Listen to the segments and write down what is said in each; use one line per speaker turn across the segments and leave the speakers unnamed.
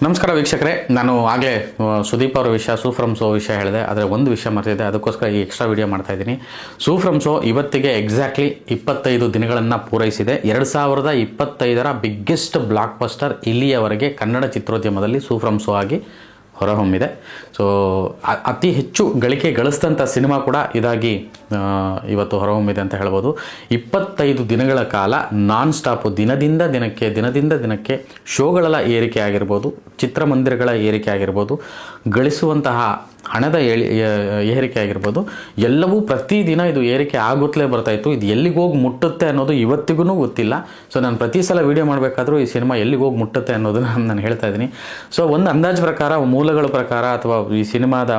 ನಮಸ್ಕಾರ ವೀಕ್ಷಕರೇ, ನಾನು ಆಗಲೇ ಸುದೀಪ್ ಅವರ ವಿಷಯ ಸೂ ಫ್ರಮ್ ಸೋ ವಿಷಯ ಹೇಳಿದೆ. ಆದರೆ ಒಂದು ವಿಷಯ ಮರೆತಿದ್ದೆ, ಅದಕ್ಕೋಸ್ಕರ ಈ ಎಕ್ಸ್ಟ್ರಾ ವಿಡಿಯೋ ಮಾಡ್ತಾ ಇದ್ದೀನಿ. ಸೂ ಫ್ರಮ್ ಸೋ ಇವತ್ತಿಗೆ ಎಕ್ಸಾಕ್ಟ್ಲಿ 25 ದಿನಗಳನ್ನು ಪೂರೈಸಿದೆ. 2025ರ ಬಿಗ್ಗೆಸ್ಟ್ ಬ್ಲಾಕ್ ಬಸ್ಟರ್ ಇಲ್ಲಿಯವರೆಗೆ ಕನ್ನಡ ಚಿತ್ರೋದ್ಯಮದಲ್ಲಿ ಸೂ ಫ್ರಮ್ ಸೋ ಆಗಿ ಹೊರಹೊಮ್ಮಿದೆ. ಸೊ ಅತಿ ಹೆಚ್ಚು ಗಳಿಕೆ ಗಳಿಸಿದಂಥ ಸಿನಿಮಾ ಕೂಡ ಇದಾಗಿ ಇವತ್ತು ಹೊರಹೊಮ್ಮಿದೆ ಅಂತ ಹೇಳ್ಬೋದು. 25 ದಿನಗಳ ಕಾಲ ನಾನ್ ಸ್ಟಾಪು ದಿನದಿಂದ ದಿನಕ್ಕೆ ಶೋಗಳ ಏರಿಕೆ ಆಗಿರ್ಬೋದು, ಚಿತ್ರಮಂದಿರಗಳ ಏರಿಕೆ ಆಗಿರ್ಬೋದು, ಗಳಿಸುವಂತಹ ಹಣದ ಏರಿಕೆ ಆಗಿರ್ಬೋದು, ಎಲ್ಲವೂ ಪ್ರತಿದಿನ ಇದು ಏರಿಕೆ ಆಗುತ್ತಲೇ ಬರ್ತಾಯಿತ್ತು. ಇದು ಎಲ್ಲಿಗೆ ಹೋಗಿ ಮುಟ್ಟುತ್ತೆ ಅನ್ನೋದು ಇವತ್ತಿಗೂ ಗೊತ್ತಿಲ್ಲ. ಸೊ ನಾನು ಪ್ರತಿ ಸಲ ವೀಡಿಯೋ ಮಾಡಬೇಕಾದ್ರೂ ಈ ಸಿನಿಮಾ ಎಲ್ಲಿಗೆ ಹೋಗಿ ಮುಟ್ಟುತ್ತೆ ಅನ್ನೋದನ್ನು ನಾನು ಹೇಳ್ತಾ ಇದ್ದೀನಿ. ಸೊ ಒಂದು ಅಂದಾಜು ಪ್ರಕಾರ, ಮೂಲಗಳ ಪ್ರಕಾರ ಅಥವಾ ಈ ಸಿನಿಮಾದ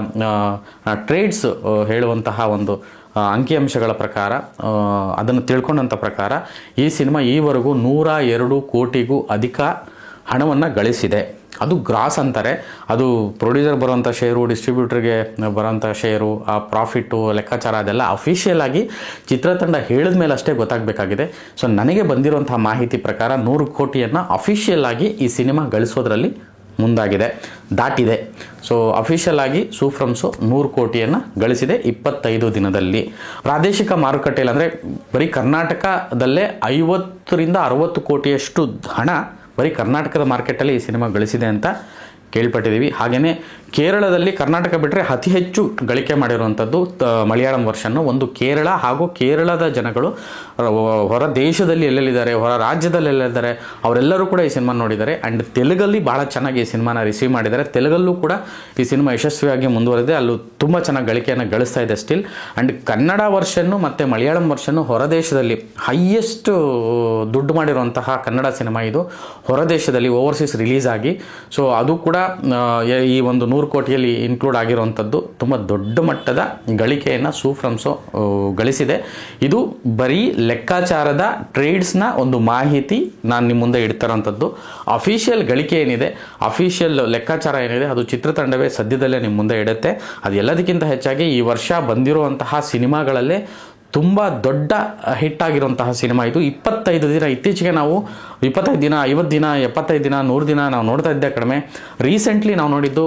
ಟ್ರೇಡ್ಸ್ ಹೇಳುವಂತಹ ಒಂದು ಅಂಕಿಅಂಶಗಳ ಪ್ರಕಾರ, ಅದನ್ನು ತಿಳ್ಕೊಂಡಂಥ ಪ್ರಕಾರ ಈ ಸಿನಿಮಾ ಈವರೆಗೂ 102 ಕೋಟಿಗೂ ಅಧಿಕ ಹಣವನ್ನು ಗಳಿಸಿದೆ. ಅದು ಗ್ರಾಸ್ ಅಂತಾರೆ. ಅದು ಪ್ರೊಡ್ಯೂಸರ್ ಬರುವಂಥ ಶೇರು, ಡಿಸ್ಟ್ರಿಬ್ಯೂಟರ್ಗೆ ಬರೋಂಥ ಶೇರು, ಆ ಪ್ರಾಫಿಟ್ಟು ಲೆಕ್ಕಾಚಾರ ಅದೆಲ್ಲ ಅಫಿಷಿಯಲ್ ಆಗಿ ಚಿತ್ರತಂಡ ಹೇಳಿದ ಮೇಲೆ ಅಷ್ಟೇ ಗೊತ್ತಾಗಬೇಕಾಗಿದೆ. ಸೊ ನನಗೆ ಬಂದಿರುವಂಥ ಮಾಹಿತಿ ಪ್ರಕಾರ 100 ಕೋಟಿಯನ್ನು ಅಫಿಷಿಯಲ್ ಆಗಿ ಈ ಸಿನಿಮಾ ಗಳಿಸೋದ್ರಲ್ಲಿ ಮುಂದಾಗಿದೆ, ದಾಟಿದೆ. ಸೊ ಅಫಿಷಿಯಲ್ ಆಗಿ ಸೂ ಫ್ರಮ್ ಸೋ 100 ಕೋಟಿಯನ್ನು ಗಳಿಸಿದೆ 25 ದಿನದಲ್ಲಿ. ಪ್ರಾದೇಶಿಕ ಮಾರುಕಟ್ಟೆಯಲ್ಲಿ ಅಂದರೆ ಬರೀ ಕರ್ನಾಟಕದಲ್ಲೇ 50ರಿಂದ 60 ಕೋಟಿಯಷ್ಟು ಹಣ ಬರೀ ಕರ್ನಾಟಕದ ಮಾರ್ಕೆಟಲ್ಲಿ ಈ ಸಿನಿಮಾ ಗಳಿಸಿದೆ ಅಂತ ಕೇಳ್ಪಟ್ಟಿದ್ದೀವಿ. ಹಾಗೆಯೇ ಕೇರಳದಲ್ಲಿ ಕರ್ನಾಟಕ ಬಿಟ್ಟರೆ ಅತಿ ಹೆಚ್ಚು ಗಳಿಕೆ ಮಾಡಿರುವಂಥದ್ದು ಮಲಯಾಳಂ ವರ್ಷನ್ನು. ಒಂದು ಕೇರಳ ಹಾಗೂ ಕೇರಳದ ಜನಗಳು ಹೊರ ದೇಶದಲ್ಲಿ ಎಲ್ಲೆಲ್ಲಿದ್ದಾರೆ, ಹೊರ ರಾಜ್ಯದಲ್ಲಿ ಎಲ್ಲೆಲ್ಲಿದ್ದಾರೆ, ಅವರೆಲ್ಲರೂ ಕೂಡ ಈ ಸಿನಿಮಾ ನೋಡಿದ್ದಾರೆ. ಆ್ಯಂಡ್ ತೆಲುಗಲ್ಲಿ ಭಾಳ ಚೆನ್ನಾಗಿ ಈ ಸಿನಿಮಾನ ರಿಸೀವ್ ಮಾಡಿದ್ದಾರೆ. ತೆಲುಗಲ್ಲೂ ಕೂಡ ಈ ಸಿನಿಮಾ ಯಶಸ್ವಿಯಾಗಿ ಮುಂದುವರೆದಿದೆ. ಅಲ್ಲೂ ತುಂಬ ಚೆನ್ನಾಗಿ ಗಳಿಕೆಯನ್ನು ಗಳಿಸ್ತಾ ಇದೆ ಸ್ಟಿಲ್. ಆ್ಯಂಡ್ ಕನ್ನಡ ವರ್ಷನ್ನು ಮತ್ತು ಮಲಯಾಳಂ ವರ್ಷನ್ನು ಹೊರದೇಶದಲ್ಲಿ ಹೈಯೆಸ್ಟ್ ದುಡ್ಡು ಮಾಡಿರುವಂತಹ ಕನ್ನಡ ಸಿನಿಮಾ ಇದು ಹೊರದೇಶದಲ್ಲಿ ಓವರ್ಸೀಸ್ ರಿಲೀಸ್ ಆಗಿ. ಸೊ ಅದು ಕೂಡ ಈ ಒಂದು 100 ಕೋಟಿಯಲ್ಲಿ ಇನ್ಕ್ಲೂಡ್ ಆಗಿರುವಂಥದ್ದು. ತುಂಬ ದೊಡ್ಡ ಮಟ್ಟದ ಗಳಿಕೆಯನ್ನು ಸೂ ಫ್ರಮ್ ಸೋ ಗಳಿಸಿದೆ. ಇದು ಬರೀ ಲೆಕ್ಕಾಚಾರದ ಟ್ರೇಡ್ಸ್ನ ಒಂದು ಮಾಹಿತಿ ನಾನು ನಿಮ್ಮ ಮುಂದೆ ಇಡ್ತಾರಂಥದ್ದು. ಅಫಿಷಿಯಲ್ ಗಳಿಕೆ ಏನಿದೆ, ಅಫಿಷಿಯಲ್ ಲೆಕ್ಕಾಚಾರ ಏನಿದೆ, ಅದು ಚಿತ್ರತಂಡವೇ ಸದ್ಯದಲ್ಲೇ ನಿಮ್ಮ ಮುಂದೆ ಇಡುತ್ತೆ. ಅದು ಎಲ್ಲದಕ್ಕಿಂತ ಹೆಚ್ಚಾಗಿ ಈ ವರ್ಷ ಬಂದಿರುವಂತಹ ಸಿನಿಮಾಗಳಲ್ಲೇ ತುಂಬ ದೊಡ್ಡ ಹಿಟ್ ಆಗಿರುವಂತಹ ಸಿನಿಮಾ ಇದು. 25 ದಿನ ಇತ್ತೀಚೆಗೆ ನಾವು 25 ದಿನ, 50 ದಿನ, 75 ದಿನ, 100 ದಿನ ನಾವು ನೋಡ್ತಾ ಇದ್ದೆ ಕಡಿಮೆ. ರೀಸೆಂಟ್ಲಿ ನಾವು ನೋಡಿದ್ದು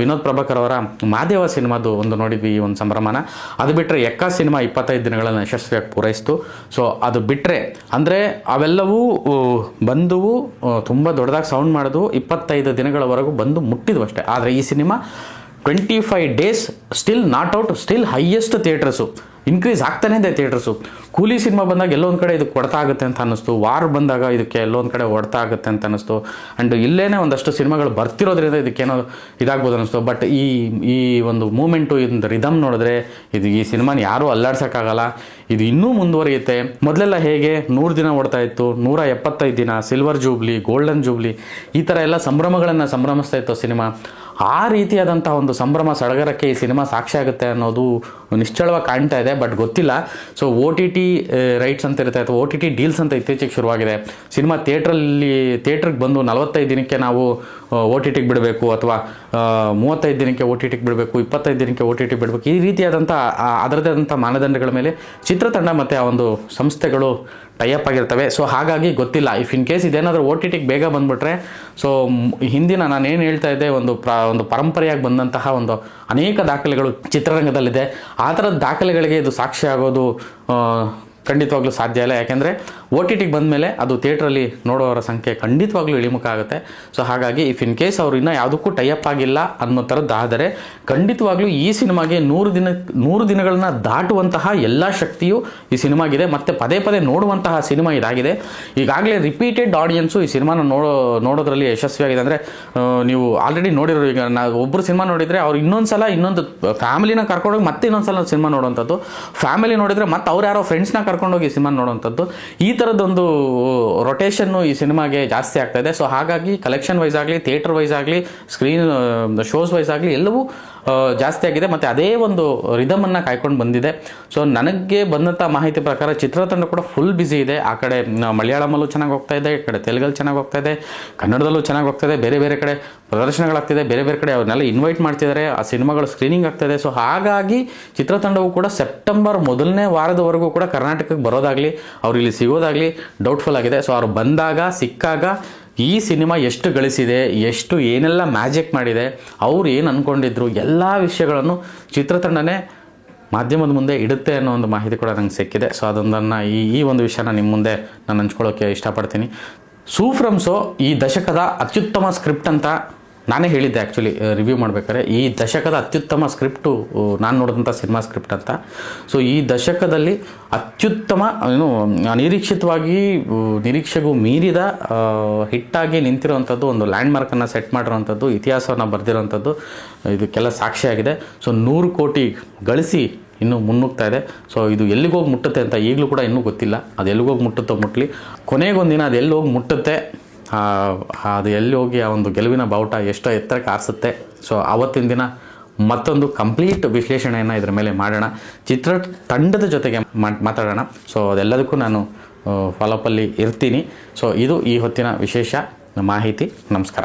ವಿನೋದ್ ಪ್ರಭಾಕರ್ ಅವರ ಮಾದೇವ ಸಿನಿಮಾದು ಒಂದು ನೋಡಿದ್ವಿ, ಈ ಒಂದು ಸಂಭ್ರಮನ. ಅದು ಬಿಟ್ಟರೆ ಎಕ್ಕ ಸಿನಿಮಾ 25 ದಿನಗಳನ್ನು ಯಶಸ್ವಿಯಾಗಿ ಪೂರೈಸಿತು. ಸೊ ಅದು ಬಿಟ್ಟರೆ ಅಂದರೆ ಅವೆಲ್ಲವೂ ಬಂದುವು ತುಂಬ ದೊಡ್ಡದಾಗಿ ಸೌಂಡ್ ಮಾಡಿದ್ವು, 25 ದಿನಗಳವರೆಗೂ ಬಂದು ಮುಟ್ಟಿದ್ವು ಅಷ್ಟೇ. ಆದರೆ ಈ cinema 25 days still not out, still highest theatres increase ಆಗ್ತಾನೆ ಇದೆ ಥಿಯೇಟರ್ಸು. ಕೂಲಿ ಸಿನಿಮಾ ಬಂದಾಗ ಎಲ್ಲೊಂದು ಕಡೆ ಇದಕ್ಕೆ ಹೊಡ್ತಾ ಆಗುತ್ತೆ ಅಂತ ಅನ್ನಿಸ್ತು, ವಾರ್ ಬಂದಾಗ ಇದಕ್ಕೆ ಎಲ್ಲೊಂದು ಕಡೆ ಹೊಡ್ತಾ ಆಗುತ್ತೆ ಅಂತ ಅನ್ನಿಸ್ತು. ಆ್ಯಂಡ್ ಇಲ್ಲೇನೇ ಒಂದಷ್ಟು ಸಿನಿಮಾಗಳು ಬರ್ತಿರೋದ್ರಿಂದ ಇದಕ್ಕೇನೋ ಇದಾಗ್ಬೋದು ಅನ್ನಿಸ್ತು. ಬಟ್ ಈ ಒಂದು ಮೂಮೆಂಟು, ಇದೊಂದು ರಿದಮ್ ನೋಡಿದ್ರೆ ಈ ಸಿನಿಮಾನ ಯಾರೂ ಅಲ್ಲಾಡ್ಸೋಕ್ಕಾಗಲ್ಲ. ಇದು ಇನ್ನೂ ಮುಂದುವರಿಯುತ್ತೆ. ಮೊದಲೆಲ್ಲ ಹೇಗೆ 100 ದಿನ ಓಡ್ತಾ ಇತ್ತು, 175 ದಿನ, ಸಿಲ್ವರ್ ಜೂಬ್ಲಿ, ಗೋಲ್ಡನ್ ಜೂಬ್ಲಿ, ಈ ಥರ ಎಲ್ಲ ಸಂಭ್ರಮಗಳನ್ನು ಸಂಭ್ರಮಿಸ್ತಾ ಇತ್ತು ಸಿನಿಮಾ. ಆ ರೀತಿಯಾದಂಥ ಒಂದು ಸಂಭ್ರಮ ಸಡಗರಕ್ಕೆ ಈ ಸಿನಿಮಾ ಸಾಕ್ಷಿ ಆಗುತ್ತೆ ಅನ್ನೋದು ನಿಶ್ಚಳವಾಗಿ ಕಾಣ್ತಾ ಇದೆ. ಬಟ್ ಗೊತ್ತಿಲ್ಲ. ಸೊ OTT ರೈಟ್ಸ್ ಅಂತ ಇರುತ್ತೆ, ಅಥವಾ OTT ಡೀಲ್ಸ್ ಅಂತ ಇತ್ತೀಚೆಗೆ ಶುರುವಾಗಿದೆ. ಸಿನಿಮಾ ಥಿಯೇಟ್ರಿಗೆ ಬಂದು 45 ದಿನಕ್ಕೆ ನಾವು OTTಗೆ ಬಿಡಬೇಕು, ಅಥವಾ 35 ದಿನಕ್ಕೆ OTTಗೆ ಬಿಡಬೇಕು, 25 ದಿನಕ್ಕೆ OTT ಬಿಡಬೇಕು. ಈ ರೀತಿಯಾದಂಥ ಅದರದೇ ಆದಂಥ ಮಾನದಂಡಗಳ ಮೇಲೆ ಚಿತ್ರತಂಡ ಮತ್ತು ಆ ಒಂದು ಸಂಸ್ಥೆಗಳು ಟೈಅಪ್ ಆಗಿರ್ತವೆ. ಸೊ ಹಾಗಾಗಿ ಗೊತ್ತಿಲ್ಲ, ಇಫ್ ಇನ್ ಕೇಸ್ ಇದೇನಾದರೂ OTTಗೆ ಬೇಗ ಬಂದುಬಿಟ್ರೆ, ಸೊ ಹಿಂದಿನ ನಾನೇನು ಹೇಳ್ತಾ ಇದ್ದೆ, ಒಂದು ಪರಂಪರೆಯಾಗಿ ಬಂದಂತಹ ಒಂದು ಅನೇಕ ದಾಖಲೆಗಳು ಚಿತ್ರರಂಗದಲ್ಲಿದೆ. ಆ ಥರದ ದಾಖಲೆಗಳಿಗೆ ಇದು ಸಾಕ್ಷಿ ಆಗೋದು ಖಂಡಿತವಾಗ್ಲೂ ಸಾಧ್ಯ ಇಲ್ಲ. ಯಾಕೆಂದರೆ OTTಗೆ ಬಂದ ಮೇಲೆ ಅದು ಥಿಯೇಟ್ರಲ್ಲಿ ನೋಡೋರ ಸಂಖ್ಯೆ ಖಂಡಿತವಾಗ್ಲೂ ಇಳಿಮುಖ ಆಗುತ್ತೆ. ಸೊ ಹಾಗಾಗಿ ಇಫ್ ಇನ್ ಕೇಸ್ ಅವರು ಇನ್ನೂ ಯಾವುದಕ್ಕೂ ಟೈಅಪ್ ಆಗಿಲ್ಲ ಅನ್ನೋ ಥರದ್ದಾದರೆ ಖಂಡಿತವಾಗ್ಲೂ ಈ ಸಿನಿಮಾಗೆ 100 ದಿನಗಳನ್ನ ದಾಟುವಂತಹ ಎಲ್ಲ ಶಕ್ತಿಯು ಈ ಸಿನಿಮಾಗಿದೆ. ಮತ್ತು ಪದೇ ಪದೇ ನೋಡುವಂತಹ ಸಿನಿಮಾ ಇದಾಗಿದೆ. ಈಗಾಗಲೇ ರಿಪೀಟೆಡ್ ಆಡಿಯನ್ಸು ಈ ಸಿನಿಮಾನ ನೋಡೋದ್ರಲ್ಲಿ ಯಶಸ್ವಿಯಾಗಿದೆ. ಅಂದರೆ ನೀವು ಆಲ್ರೆಡಿ ನೋಡಿರೋ, ಈಗ ಒಬ್ಬರು ಸಿನಿಮಾ ನೋಡಿದರೆ ಅವ್ರು ಇನ್ನೊಂದು ಫ್ಯಾಮಿಲಿನ ಕರ್ಕೊಂಡೋಗಿ ಮತ್ತೆ ಇನ್ನೊಂದ್ಸಲ ಸಿನಿಮಾ ನೋಡುವಂಥದ್ದು, ಫ್ಯಾಮಿಲಿ ನೋಡಿದರೆ ಮತ್ತೆ ಅವ್ರು ಯಾರೋ ಫ್ರೆಂಡ್ಸ್ನ ಕರ್ಕೊಂಡೋಗಿ ಸಿನಿಮಾ ನೋಡುವಂಥದ್ದು, ಈ ಥರದ್ದೊಂದು ರೊಟೇಷನ್ನು ಈ ಸಿನಿಮಾಗೆ ಜಾಸ್ತಿ ಆಗ್ತಾ ಇದೆ. ಸೊ ಹಾಗಾಗಿ ಕಲೆಕ್ಷನ್ ವೈಸ್ ಆಗಲಿ, ಥಿಯೇಟರ್ ವೈಸ್ ಆಗಲಿ, ಸ್ಕ್ರೀನ್ ಶೋಸ್ ವೈಸ್ ಆಗಲಿ ಎಲ್ಲವೂ ಜಾಸ್ತಿ ಆಗಿದೆ. ಮತ್ತು ಅದೇ ಒಂದು ರಿದಮನ್ನು ಕಾಯ್ಕೊಂಡು ಬಂದಿದೆ. ಸೊ ನನಗೆ ಬಂದಂಥ ಮಾಹಿತಿ ಪ್ರಕಾರ ಚಿತ್ರತಂಡ ಕೂಡ ಫುಲ್ ಬ್ಯುಸಿ ಇದೆ. ಆ ಕಡೆ ಮಲಯಾಳಮಲ್ಲೂ ಚೆನ್ನಾಗಿ ಹೋಗ್ತಾ ಇದೆ, ಈ ಕಡೆ ತೆಲುಗಲ್ಲಿ ಚೆನ್ನಾಗಿ ಹೋಗ್ತಾ ಇದೆ, ಕನ್ನಡದಲ್ಲೂ ಚೆನ್ನಾಗಿ ಹೋಗ್ತಾ ಇದೆ, ಬೇರೆ ಬೇರೆ ಕಡೆ ಪ್ರದರ್ಶನಗಳಾಗ್ತಿದೆ, ಬೇರೆ ಬೇರೆ ಕಡೆ ಅವ್ರನ್ನೆಲ್ಲ ಇನ್ವೈಟ್ ಮಾಡ್ತಿದ್ದಾರೆ, ಆ ಸಿನಿಮಾಗಳು ಸ್ಕ್ರೀನಿಂಗ್ ಆಗ್ತಾಯಿದೆ. ಸೊ ಹಾಗಾಗಿ ಚಿತ್ರತಂಡವು ಕೂಡ ಸೆಪ್ಟೆಂಬರ್ ಮೊದಲನೇ ವಾರದವರೆಗೂ ಕೂಡ ಕರ್ನಾಟಕಕ್ಕೆ ಬರೋದಾಗಲಿ, ಅವ್ರು ಇಲ್ಲಿ ಸಿಗೋದಾಗಲಿ ಡೌಟ್ಫುಲ್ ಆಗಿದೆ. ಸೊ ಅವ್ರು ಬಂದಾಗ, ಸಿಕ್ಕಾಗ ಈ ಸಿನಿಮಾ ಎಷ್ಟು ಗಳಿಸಿದೆ, ಎಷ್ಟು ಏನೆಲ್ಲ ಮ್ಯಾಜಿಕ್ ಮಾಡಿದೆ, ಅವ್ರು ಏನು ಅಂದ್ಕೊಂಡಿದ್ರು, ಎಲ್ಲ ವಿಷಯಗಳನ್ನು ಚಿತ್ರತಂಡನೇ ಮಾಧ್ಯಮದ ಮುಂದೆ ಇಡುತ್ತೆ ಅನ್ನೋ ಒಂದು ಮಾಹಿತಿ ಕೂಡ ನಂಗೆ ಸಿಕ್ಕಿದೆ. ಸೊ ಅದೊಂದನ್ನು ಈ ಒಂದು ವಿಷಯನ ನಿಮ್ಮ ಮುಂದೆ ನಾನು ಹಂಚ್ಕೊಳ್ಳೋಕ್ಕೆ ಇಷ್ಟಪಡ್ತೀನಿ. ಸೂ ಫ್ರಮ್ ಸೋ ಈ ದಶಕದ ಅತ್ಯುತ್ತಮ ಸ್ಕ್ರಿಪ್ಟ್ ಅಂತ ನಾನೇ ಹೇಳಿದ್ದೆ ಆ್ಯಕ್ಚುಲಿ ರಿವ್ಯೂ ಮಾಡ್ಬೇಕಾದ್ರೆ. ಈ ದಶಕದ ಅತ್ಯುತ್ತಮ ಸ್ಕ್ರಿಪ್ಟು ನಾನು ನೋಡಿದಂಥ ಸಿನಿಮಾ ಸ್ಕ್ರಿಪ್ಟ್ ಅಂತ. ಸೊ ಈ ದಶಕದಲ್ಲಿ ಅತ್ಯುತ್ತಮ ನಿರೀಕ್ಷಿತವಾಗಿ ನಿರೀಕ್ಷೆಗೂ ಮೀರಿದ ಹಿಟ್ಟಾಗಿ ನಿಂತಿರೋವಂಥದ್ದು, ಒಂದು ಲ್ಯಾಂಡ್ಮಾರ್ಕನ್ನು ಸೆಟ್ ಮಾಡಿರೋವಂಥದ್ದು, ಇತಿಹಾಸವನ್ನು ಬರೆದಿರೋವಂಥದ್ದು ಇದಕ್ಕೆಲ್ಲ ಸಾಕ್ಷಿಯಾಗಿದೆ. ಸೊ 100 ಕೋಟಿ ಗಳಿಸಿ ಇನ್ನೂ ಮುನ್ನುಗ್ತಾ ಇದೆ. ಸೊ ಇದು ಎಲ್ಲಿಗೋಗಿ ಮುಟ್ಟುತ್ತೆ ಅಂತ ಈಗಲೂ ಕೂಡ ಇನ್ನೂ ಗೊತ್ತಿಲ್ಲ. ಅದು ಎಲ್ಲಿಗೋಗಿ ಮುಟ್ಟುತ್ತೋ ಮುಟ್ಟಲಿ, ಕೊನೆಗೊಂದಿನ ಅದು ಎಲ್ಲಿ ಹೋಗಿ ಮುಟ್ಟುತ್ತೆ, ಅದು ಎಲ್ಲಿ ಹೋಗಿ ಆ ಒಂದು ಗೆಲುವಿನ ಬಾವುಟ ಎಷ್ಟೋ ಎತ್ತರಕ್ಕೆ ಆರಿಸುತ್ತೆ. ಸೊ ಆವತ್ತಿನ ದಿನ ಮತ್ತೊಂದು ಕಂಪ್ಲೀಟ್ ವಿಶ್ಲೇಷಣೆಯನ್ನು ಇದರ ಮೇಲೆ ಮಾಡೋಣ, ಚಿತ್ರತಂಡದ ಜೊತೆಗೆ ಮಾತಾಡೋಣ. ಸೊ ಅದೆಲ್ಲದಕ್ಕೂ ನಾನು ಫಾಲೋಅಪ್ಪಲ್ಲಿ ಇರ್ತೀನಿ. ಸೊ ಇದು ಈ ಹೊತ್ತಿನ ವಿಶೇಷ ಮಾಹಿತಿ. ನಮಸ್ಕಾರ.